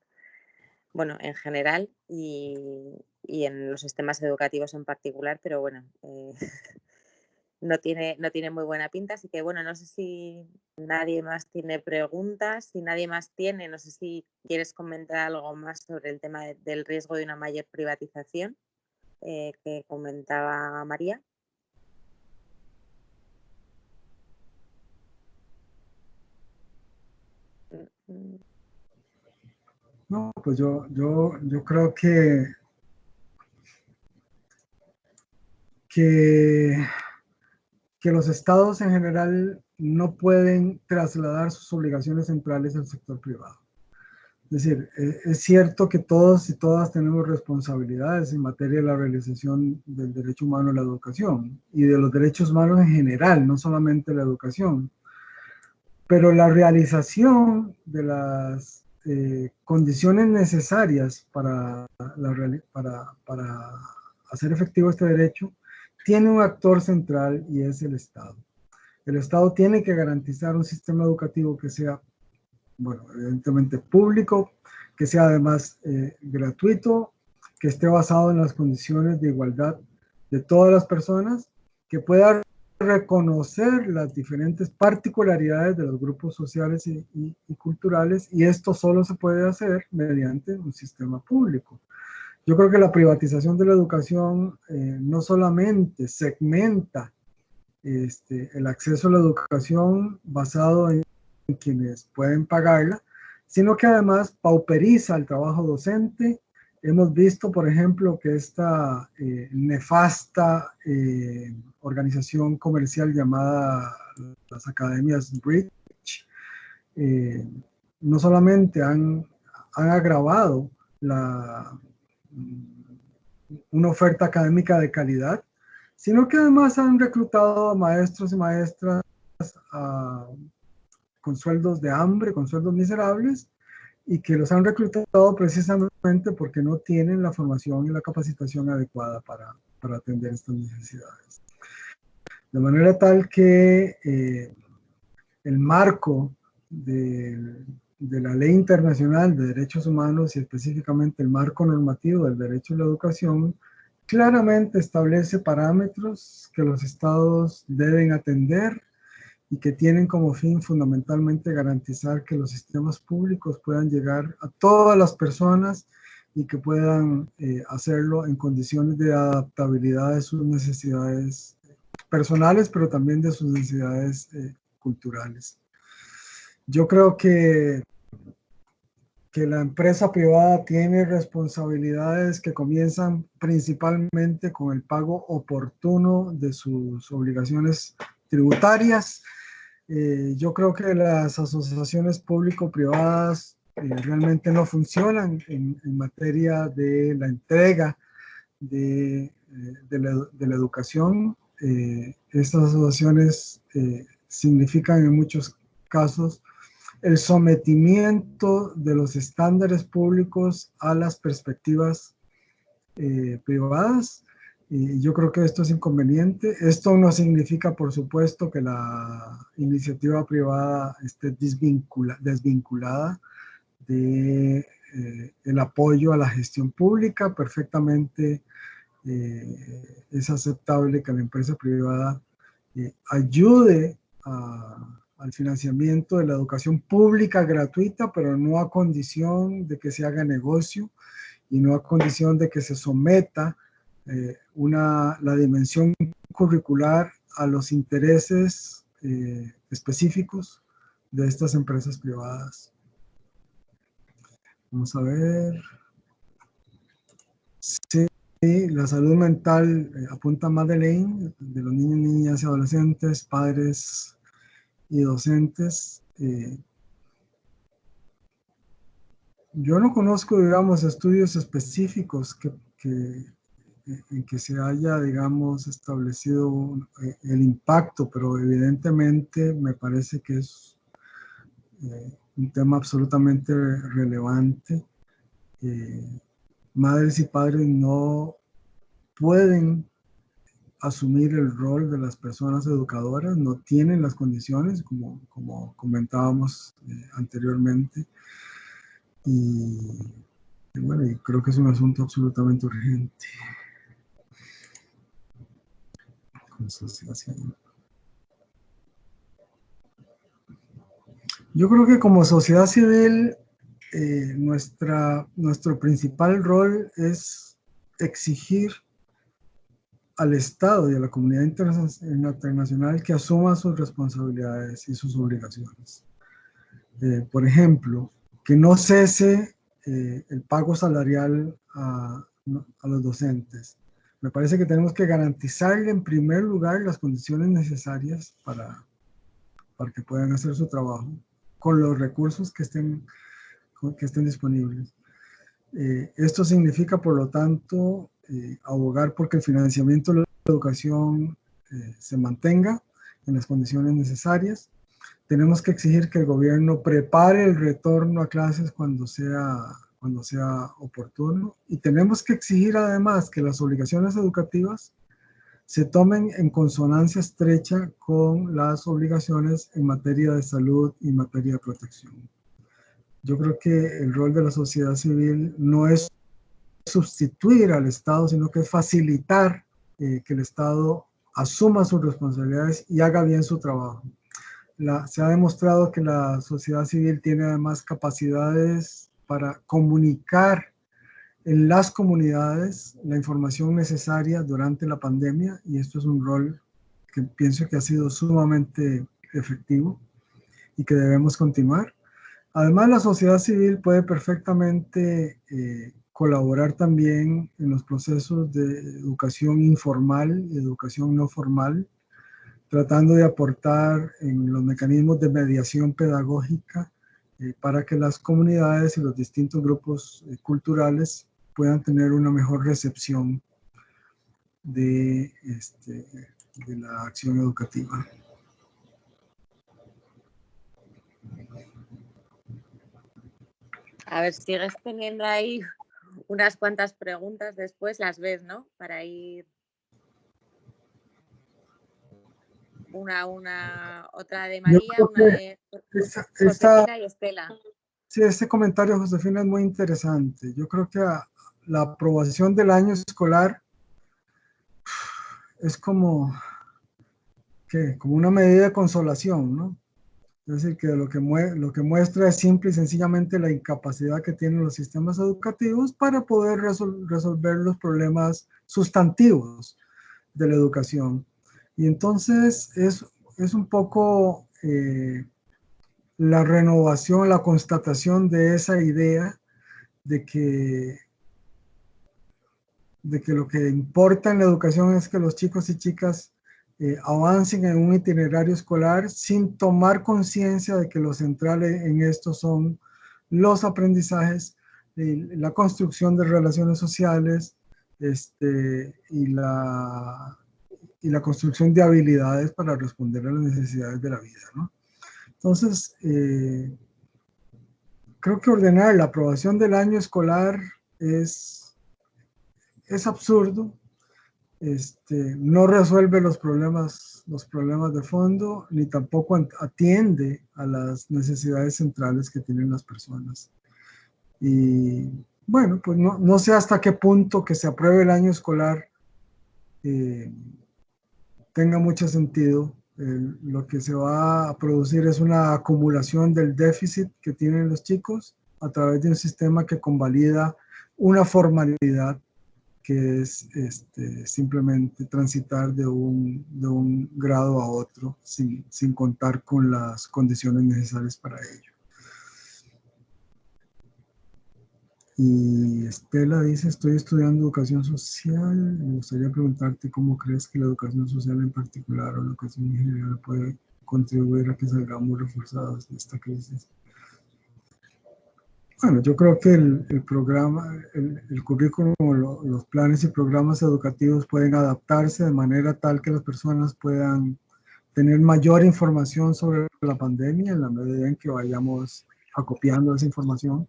general y en los sistemas educativos en particular, pero bueno, no tiene muy buena pinta, así que bueno, no sé si nadie más tiene preguntas. Si nadie más tiene, no sé si quieres comentar algo más sobre el tema del riesgo de una mayor privatización que comentaba María. No, pues yo creo que los estados en general no pueden trasladar sus obligaciones centrales al sector privado. Es decir, es cierto que todos y todas tenemos responsabilidades en materia de la realización del derecho humano a la educación y de los derechos humanos en general, no solamente la educación. Pero la realización de las condiciones necesarias para hacer efectivo este derecho tiene un actor central y es el Estado. El Estado tiene que garantizar un sistema educativo que sea, bueno, evidentemente público, que sea además gratuito, que esté basado en las condiciones de igualdad de todas las personas, que pueda reconocer las diferentes particularidades de los grupos sociales y culturales, y esto solo se puede hacer mediante un sistema público. Yo creo que la privatización de la educación no solamente segmenta el acceso a la educación basado en quienes pueden pagarla, sino que además pauperiza el trabajo docente. Hemos visto, por ejemplo, que esta nefasta organización comercial llamada las Academias Bridge, no solamente han agravado una oferta académica de calidad, sino que además han reclutado a maestros y maestras con sueldos de hambre, con sueldos miserables, y que los han reclutado precisamente porque no tienen la formación y la capacitación adecuada para atender estas necesidades. De manera tal que el marco de la Ley Internacional de Derechos Humanos y específicamente el marco normativo del derecho a la educación claramente establece parámetros que los estados deben atender y que tienen como fin fundamentalmente garantizar que los sistemas públicos puedan llegar a todas las personas y que puedan hacerlo en condiciones de adaptabilidad de sus necesidades personales, pero también de sus necesidades culturales. Yo creo que la empresa privada tiene responsabilidades que comienzan principalmente con el pago oportuno de sus obligaciones tributarias. Yo creo que las asociaciones público-privadas realmente no funcionan en materia de la entrega de la educación. Estas asociaciones significan en muchos casos el sometimiento de los estándares públicos a las perspectivas privadas. Y yo creo que esto es inconveniente. Esto no significa, por supuesto, que la iniciativa privada esté desvinculada de el apoyo a la gestión pública. Perfectamente es aceptable que la empresa privada ayude al financiamiento de la educación pública gratuita, pero no a condición de que se haga negocio y no a condición de que se someta la dimensión curricular a los intereses específicos de estas empresas privadas. Vamos a ver. Sí, la salud mental, apunta Madeleine, de los niños, niñas y adolescentes, padres y docentes. Yo no conozco, digamos, estudios específicos en que se haya, digamos, establecido el impacto, pero evidentemente me parece que es un tema absolutamente relevante. Madres y padres no pueden asumir el rol de las personas educadoras, no tienen las condiciones, como comentábamos anteriormente, y bueno, y creo que es un asunto absolutamente urgente. Yo creo que como sociedad civil, nuestro principal rol es exigir al Estado y a la comunidad internacional que asuma sus responsabilidades y sus obligaciones. Por ejemplo, que no cese el pago salarial a los docentes. Me parece que tenemos que garantizarle en primer lugar las condiciones necesarias para que puedan hacer su trabajo con los recursos que estén disponibles. Esto significa, por lo tanto, abogar porque el financiamiento de la educación se mantenga en las condiciones necesarias. Tenemos que exigir que el gobierno prepare el retorno a clases cuando sea oportuno, y tenemos que exigir además que las obligaciones educativas se tomen en consonancia estrecha con las obligaciones en materia de salud y materia de protección. Yo creo que el rol de la sociedad civil no es sustituir al Estado, sino que es facilitar que el Estado asuma sus responsabilidades y haga bien su trabajo. Se ha demostrado que la sociedad civil tiene además capacidades para comunicar en las comunidades la información necesaria durante la pandemia, y esto es un rol que pienso que ha sido sumamente efectivo y que debemos continuar. Además, la sociedad civil puede perfectamente colaborar también en los procesos de educación informal y educación no formal, tratando de aportar en los mecanismos de mediación pedagógica para que las comunidades y los distintos grupos culturales puedan tener una mejor recepción de la acción educativa. A ver, sigues teniendo ahí unas cuantas preguntas, después las ves, ¿no? Para ir otra de María, una de Josefina y Estela. Sí, este comentario, Josefina, es muy interesante. Yo creo que la aprobación del año escolar es como una medida de consolación, ¿no? Es decir, que lo que muestra es simple y sencillamente la incapacidad que tienen los sistemas educativos para poder resolver los problemas sustantivos de la educación. Y entonces es un poco la renovación, la constatación de esa idea de que lo que importa en la educación es que los chicos y chicas avancen en un itinerario escolar sin tomar conciencia de que lo central en esto son los aprendizajes, la construcción de relaciones sociales, y la construcción de habilidades para responder a las necesidades de la vida, ¿no? Entonces, creo que ordenar la aprobación del año escolar es absurdo. No resuelve los problemas de fondo, ni tampoco atiende a las necesidades centrales que tienen las personas. Y bueno, pues no sé hasta qué punto que se apruebe el año escolar tenga mucho sentido. Lo que se va a producir es una acumulación del déficit que tienen los chicos a través de un sistema que convalida una formalidad que es simplemente transitar de un grado a otro sin contar con las condiciones necesarias para ello. Y Estela dice, estoy estudiando educación social, me gustaría preguntarte cómo crees que la educación social en particular o la educación en general puede contribuir a que salgamos reforzados de esta crisis. Bueno, yo creo que el programa, el currículum, los planes y programas educativos pueden adaptarse de manera tal que las personas puedan tener mayor información sobre la pandemia en la medida en que vayamos acopiando esa información,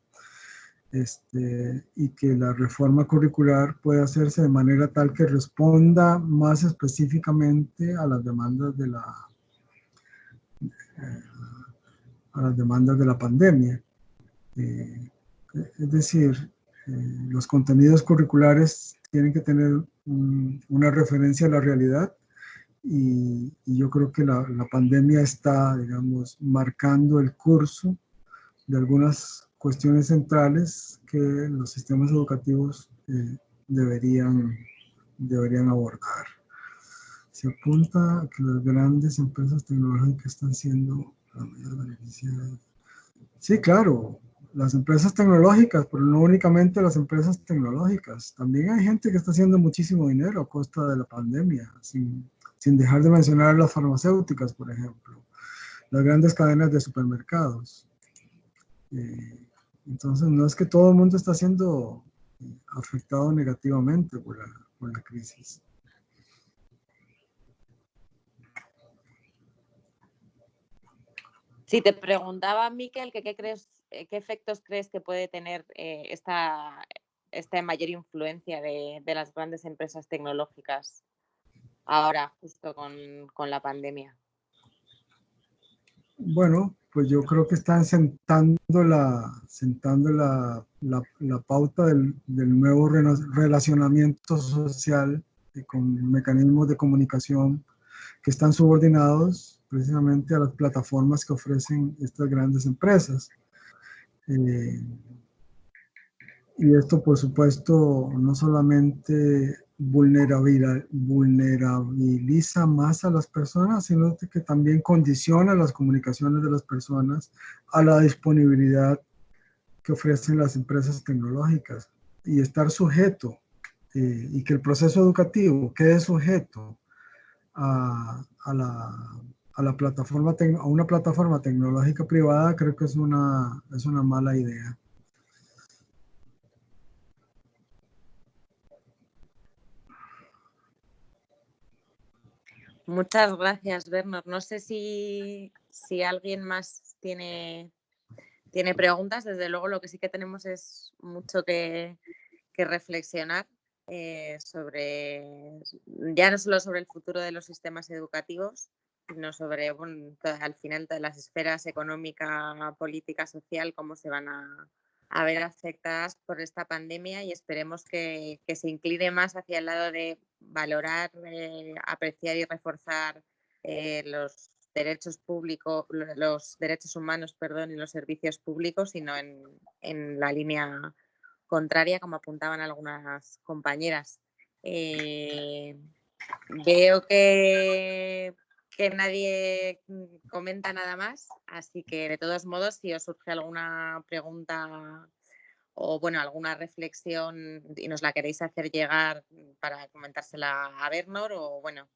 y que la reforma curricular pueda hacerse de manera tal que responda más específicamente a las demandas de la pandemia. Es decir, los contenidos curriculares tienen que tener una referencia a la realidad y yo creo que la pandemia está, digamos, marcando el curso de algunas cuestiones centrales que los sistemas educativos deberían abordar. Se apunta a que las grandes empresas tecnológicas están siendo las mayores beneficiadas. Sí, claro, las empresas tecnológicas, pero no únicamente las empresas tecnológicas. También hay gente que está haciendo muchísimo dinero a costa de la pandemia, sin dejar de mencionar las farmacéuticas, por ejemplo, las grandes cadenas de supermercados. Entonces, no es que todo el mundo está siendo afectado negativamente por la crisis. Sí, te preguntaba, Miquel, que qué efectos crees que puede tener esta mayor influencia de las grandes empresas tecnológicas ahora, justo con la pandemia. Bueno, pues yo creo que están sentando la pauta del nuevo relacionamiento social con mecanismos de comunicación que están subordinados precisamente a las plataformas que ofrecen estas grandes empresas. Y esto, por supuesto, no solamente vulnerabiliza más a las personas, sino que también condiciona las comunicaciones de las personas a la disponibilidad que ofrecen las empresas tecnológicas y estar sujeto, y que el proceso educativo quede sujeto a una plataforma tecnológica privada, creo que es una mala idea. Muchas gracias, Bernard. No sé si alguien más tiene preguntas. Desde luego, lo que sí que tenemos es mucho que reflexionar sobre, ya no solo sobre el futuro de los sistemas educativos, sino sobre, bueno, al final, todas las esferas económica, política, social, cómo se van a ver afectadas por esta pandemia, y esperemos que se incline más hacia el lado de valorar, apreciar y reforzar los derechos públicos, los derechos humanos, y los servicios públicos, sino en la línea contraria, como apuntaban algunas compañeras. Veo que nadie comenta nada más, así que de todos modos, si os surge alguna pregunta o bueno, alguna reflexión y nos la queréis hacer llegar para comentársela a Bernard, o bueno,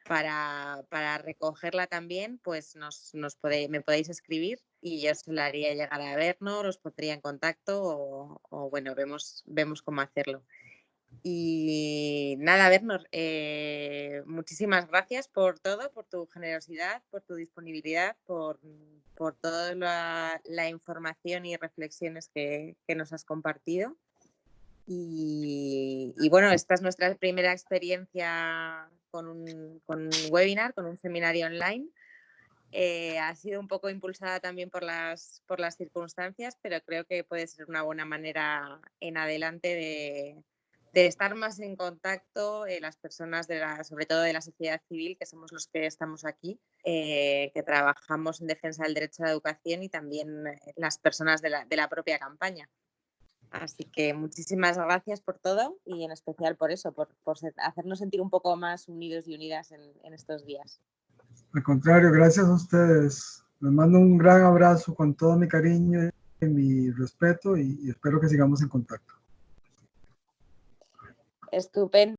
para recogerla también, pues me podéis escribir y yo se la haría llegar a Bernor, os pondría en contacto o bueno, vemos cómo hacerlo. Y nada, Bernor, muchísimas gracias por todo, por tu generosidad, por tu disponibilidad, por toda la información y reflexiones que nos has compartido. Y bueno, esta es nuestra primera experiencia con un webinar, con un seminario online. Ha sido un poco impulsada también por las circunstancias, pero creo que puede ser una buena manera en adelante de estar más en contacto, las personas, sobre todo de la sociedad civil, que somos los que estamos aquí, que trabajamos en defensa del derecho a la educación, y también las personas de la propia campaña. Así que muchísimas gracias por todo y en especial por eso, por hacernos sentir un poco más unidos y unidas en estos días. Al contrario, gracias a ustedes. Les mando un gran abrazo con todo mi cariño y mi respeto y espero que sigamos en contacto. Estupendo.